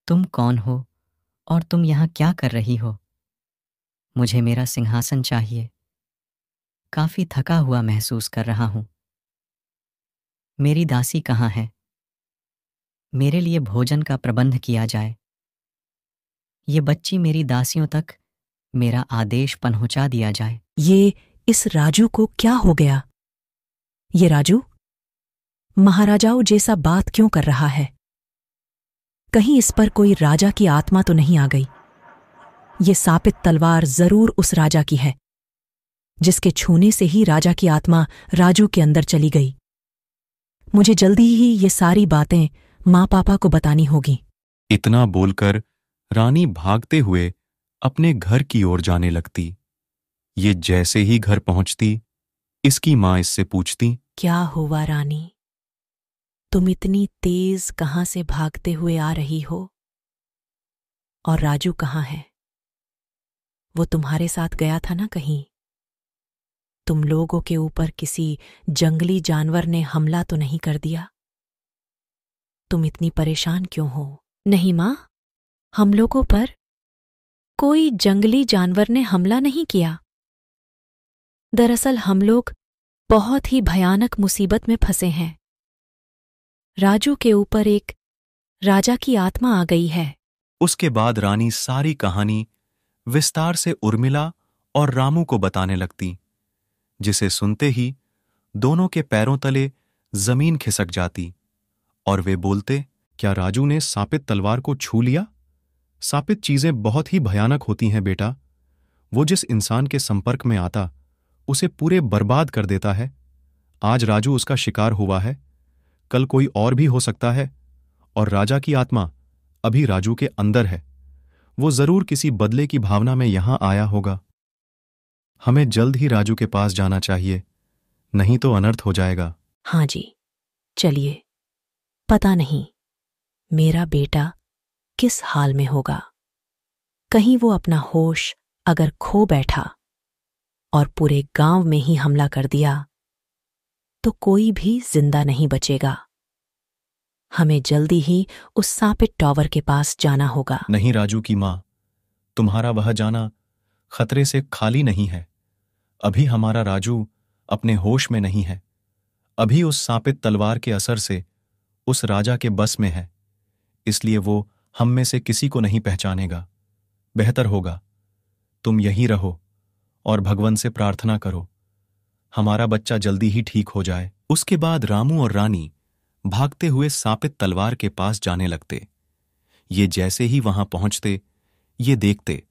तुम कौन हो और तुम यहाँ क्या कर रही हो? मुझे मेरा सिंहासन चाहिए। काफी थका हुआ महसूस कर रहा हूं। मेरी दासी कहाँ है? मेरे लिए भोजन का प्रबंध किया जाए। ये बच्ची मेरी दासियों तक मेरा आदेश पहुंचा दिया जाए। ये इस राजू को क्या हो गया? ये राजू महाराजाओं जैसा बात क्यों कर रहा है? कहीं इस पर कोई राजा की आत्मा तो नहीं आ गई? ये सापित तलवार जरूर उस राजा की है, जिसके छूने से ही राजा की आत्मा राजू के अंदर चली गई। मुझे जल्दी ही ये सारी बातें माँ पापा को बतानी होगी। इतना बोलकर रानी भागते हुए अपने घर की ओर जाने लगती। ये जैसे ही घर पहुंचती, इसकी मां इससे पूछती, क्या हुआ रानी? तुम इतनी तेज कहां से भागते हुए आ रही हो? और राजू कहाँ है? वो तुम्हारे साथ गया था ना कहीं? तुम लोगों के ऊपर किसी जंगली जानवर ने हमला तो नहीं कर दिया? तुम इतनी परेशान क्यों हो? नहीं मां, हम लोगों पर कोई जंगली जानवर ने हमला नहीं किया। दरअसल हम लोग बहुत ही भयानक मुसीबत में फंसे हैं। राजू के ऊपर एक राजा की आत्मा आ गई है। उसके बाद रानी सारी कहानी विस्तार से उर्मिला और रामू को बताने लगती, जिसे सुनते ही दोनों के पैरों तले जमीन खिसक जाती और वे बोलते, क्या राजू ने सापित तलवार को छू लिया? सापित चीजें बहुत ही भयानक होती हैं बेटा। वो जिस इंसान के संपर्क में आता, उसे पूरे बर्बाद कर देता है। आज राजू उसका शिकार हुआ है, कल कोई और भी हो सकता है। और राजा की आत्मा अभी राजू के अंदर है। वो जरूर किसी बदले की भावना में यहां आया होगा। हमें जल्द ही राजू के पास जाना चाहिए, नहीं तो अनर्थ हो जाएगा। हाँ जी, चलिए। पता नहीं मेरा बेटा किस हाल में होगा। कहीं वो अपना होश अगर खो बैठा और पूरे गांव में ही हमला कर दिया, तो कोई भी जिंदा नहीं बचेगा। हमें जल्दी ही उस सापित टॉवर के पास जाना होगा। नहीं राजू की मां, तुम्हारा वह जाना खतरे से खाली नहीं है। अभी हमारा राजू अपने होश में नहीं है। अभी उस सापित तलवार के असर से उस राजा के बस में है, इसलिए वो हम में से किसी को नहीं पहचानेगा। बेहतर होगा तुम यहीं रहो और भगवान से प्रार्थना करो, हमारा बच्चा जल्दी ही ठीक हो जाए। उसके बाद रामू और रानी भागते हुए सापित तलवार के पास जाने लगते। ये जैसे ही वहां पहुंचते, ये देखते